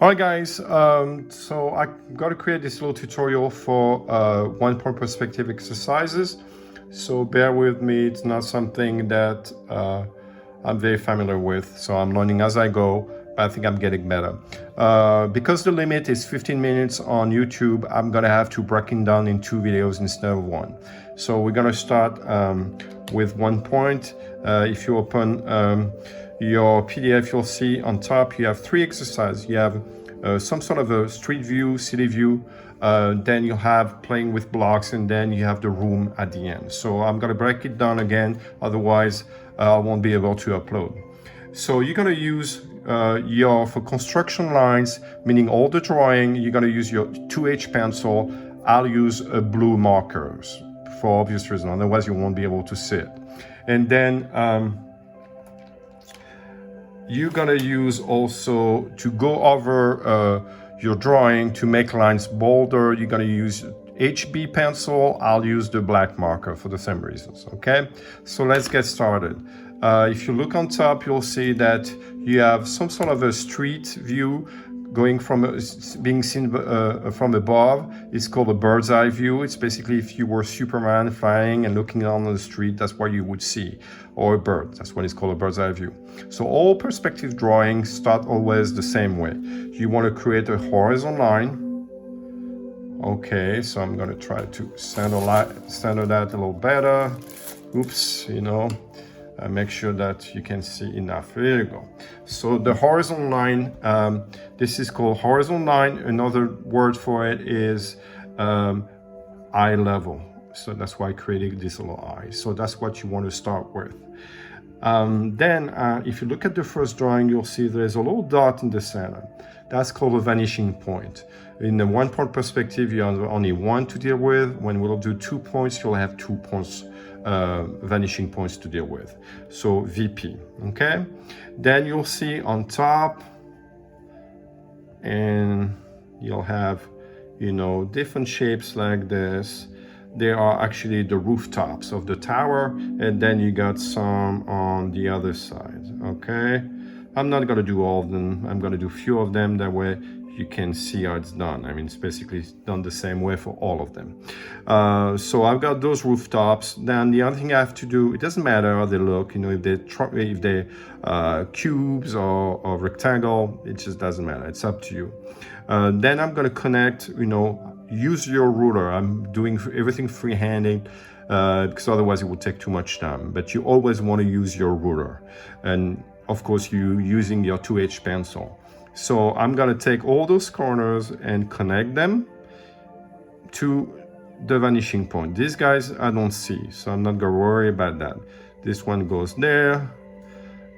Alright guys, so I got to create this little tutorial for 1 point perspective exercises. So bear with me, it's not something that I'm very familiar with, so I'm learning as I go, but I think I'm getting better. Because the limit is 15 minutes on YouTube, I'm gonna have to break it down in 2 videos instead of 1. So we're gonna start with 1point. If you open your PDF, you'll see on top you have 3 exercises. You have some sort of a street view, city view, then you have playing with blocks, and then you have the room at the end. So I'm gonna break it down again, otherwise I won't be able to upload. So you're gonna use for construction lines, meaning all the drawing, you're gonna use your 2H pencil. I'll use blue markers for obvious reason, otherwise you won't be able to see it. And then you're gonna use also to go over your drawing to make lines bolder. You're gonna use HB pencil. I'll use the black marker for the same reasons, okay? So let's get started. If you look on top, you'll see that you have some sort of a street view going from being seen from above. It's called a bird's eye view. It's basically if you were Superman flying and looking down on the street, that's what you would see, or a bird. That's what it's called, a bird's eye view. So all perspective drawings start always the same way. You want to create a horizontal line. Okay, so I'm going to try to center that a little better. Oops, make sure that you can see enough. There you go. So the horizontal line, this is called horizontal line. Another word for it is eye level. So that's why I created this little eye. So that's what you want to start with. Then if you look at the first drawing, you'll see there's a little dot in the center. That's called a vanishing point. In the 1 point perspective, you have only 1 to deal with. When we'll do 2 points, you'll have 2 points, vanishing points to deal with. So VP, okay? Then you'll see on top, and you'll have, different shapes like this. They are actually the rooftops of the tower, and then you got some on the other side, okay? I'm not gonna do all of them. I'm gonna do a few of them, that way you can see how it's done. I mean, it's basically done the same way for all of them. So I've got those rooftops. Then the other thing I have to do, it doesn't matter how they look, if they're cubes or rectangle, it just doesn't matter. It's up to you. Then I'm gonna connect, use your ruler. I'm doing everything free-handed because otherwise it would take too much time. But you always want to use your ruler. And of course, you using your 2H pencil. So I'm gonna take all those corners and connect them to the vanishing point. These guys I don't see, so I'm not gonna worry about that. This one goes there,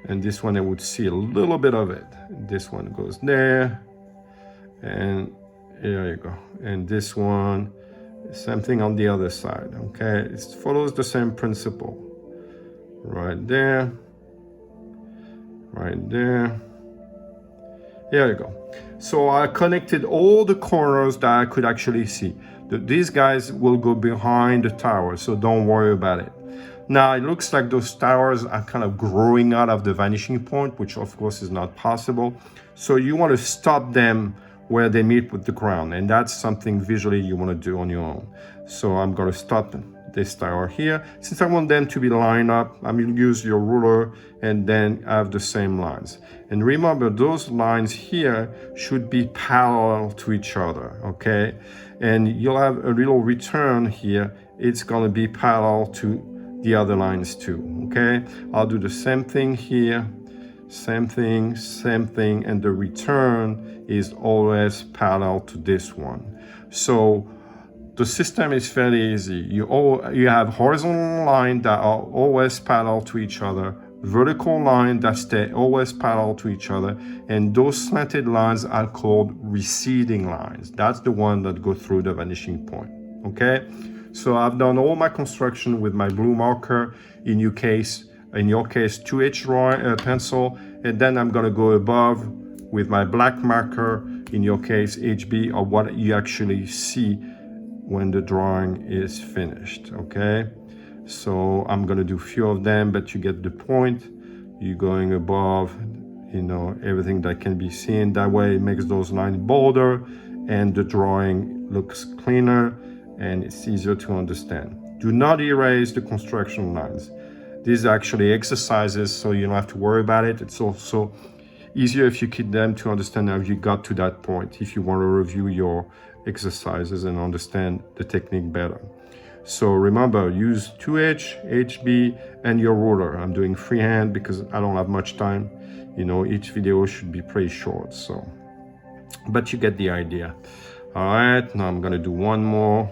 and this one I would see a little bit of it. This one goes there, and there you go. And this one, same thing on the other side, okay? It follows the same principle. Right there, right there. There you go. So I connected all the corners that I could actually see. These guys will go behind the tower, so don't worry about it. Now it looks like those towers are kind of growing out of the vanishing point, which of course is not possible. So you want to stop them where they meet with the ground, and that's something visually you want to do on your own. So I'm going to stop this tower here. Since I want them to be lined up, I'm going to use your ruler and then have the same lines. And remember, those lines here should be parallel to each other, okay? And you'll have a little return here. It's going to be parallel to the other lines too, okay? I'll do the same thing here. Same thing, and the return is always parallel to this one. So the system is fairly easy. You have horizontal lines that are always parallel to each other, vertical lines that stay always parallel to each other, and those slanted lines are called receding lines. That's the one that go through the vanishing point, okay? So I've done all my construction with my blue marker, in your case 2H pencil, and then I'm gonna go above with my black marker, in your case HB, or what you actually see when the drawing is finished, okay? So I'm gonna do a few of them, but you get the point. You're going above, everything that can be seen. That way it makes those lines bolder and the drawing looks cleaner and it's easier to understand. Do not erase the construction lines. These are actually exercises, so you don't have to worry about it. It's also easier if you keep them to understand how you got to that point, if you want to review your exercises and understand the technique better. So remember, use 2H, HB, and your ruler. I'm doing freehand because I don't have much time. Each video should be pretty short, but you get the idea. All right, now I'm gonna do one more,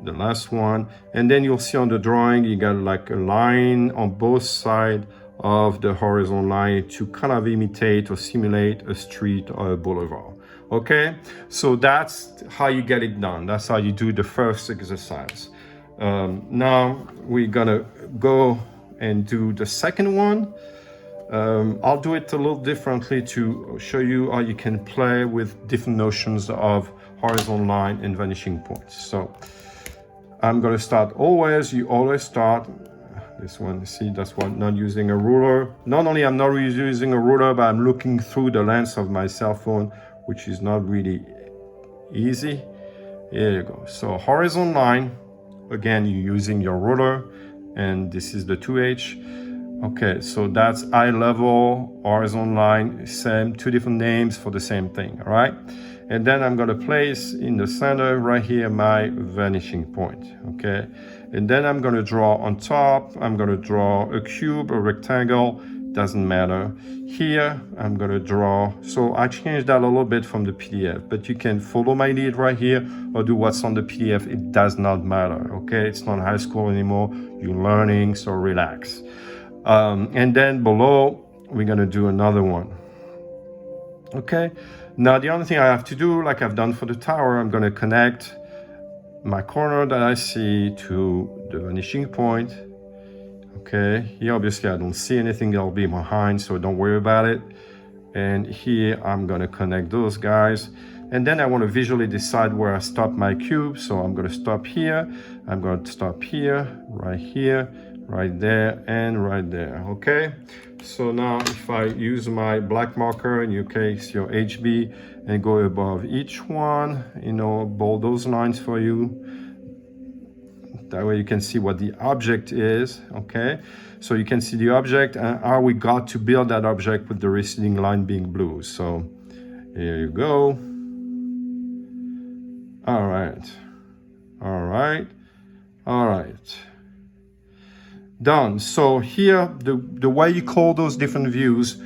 the last one, and then you'll see on the drawing you got like a line on both sides of the horizontal line to kind of imitate or simulate a street or a boulevard. Okay, so that's how you get it done. That's how you do the first exercise. Now we're gonna go and do the second one. I'll do it a little differently to show you how you can play with different notions of horizontal line and vanishing points. So I'm going to start always. You always start this one. See, that's why I'm not using a ruler. Not only I'm not using a ruler, but I'm looking through the lens of my cell phone, which is not really easy. Here you go. So horizontal line, again, you're using your ruler, and this is the 2H. Okay, so that's eye level, horizontal line, same, two different names for the same thing, all right? And then I'm gonna place in the center right here my vanishing point, okay? And then I'm gonna draw on top, I'm gonna draw a cube, a rectangle, doesn't matter. Here, I'm gonna draw, so I changed that a little bit from the PDF, but you can follow my lead right here or do what's on the PDF, it does not matter, okay? It's not high school anymore, you're learning, so relax. And then below, we're gonna do another one. Okay, now the only thing I have to do, like I've done for the tower, I'm gonna connect my corner that I see to the vanishing point. Okay, here obviously I don't see anything that'll be behind, so don't worry about it. And here I'm gonna connect those guys. And then I want to visually decide where I stop my cube. So I'm going to stop here. I'm going to stop here, right there, and right there. Okay. So now if I use my black marker, in your case, your HB, and go above each one, bold those lines for you. That way you can see what the object is, okay? So you can see the object and how we got to build that object with the receding line being blue. So here you go. All right. Done. So here, the way you call those different views,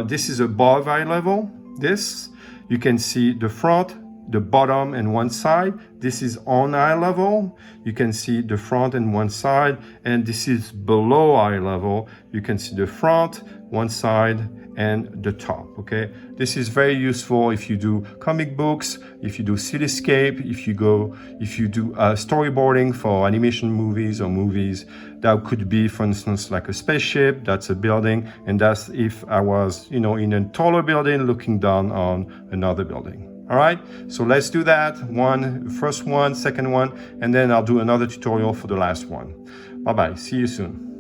this is above eye level. This, you can see the front, the bottom, and one side. This is on eye level. You can see the front and one side. And this is below eye level. You can see the front, one side, and the top, okay? This is very useful if you do comic books, if you do cityscape, if you do storyboarding for animation movies or movies. That could be, for instance, like a spaceship, that's a building, and that's if I was, in a taller building looking down on another building. All right, so let's do that. First one, second one, and then I'll do another tutorial for the last one. Bye-bye, see you soon.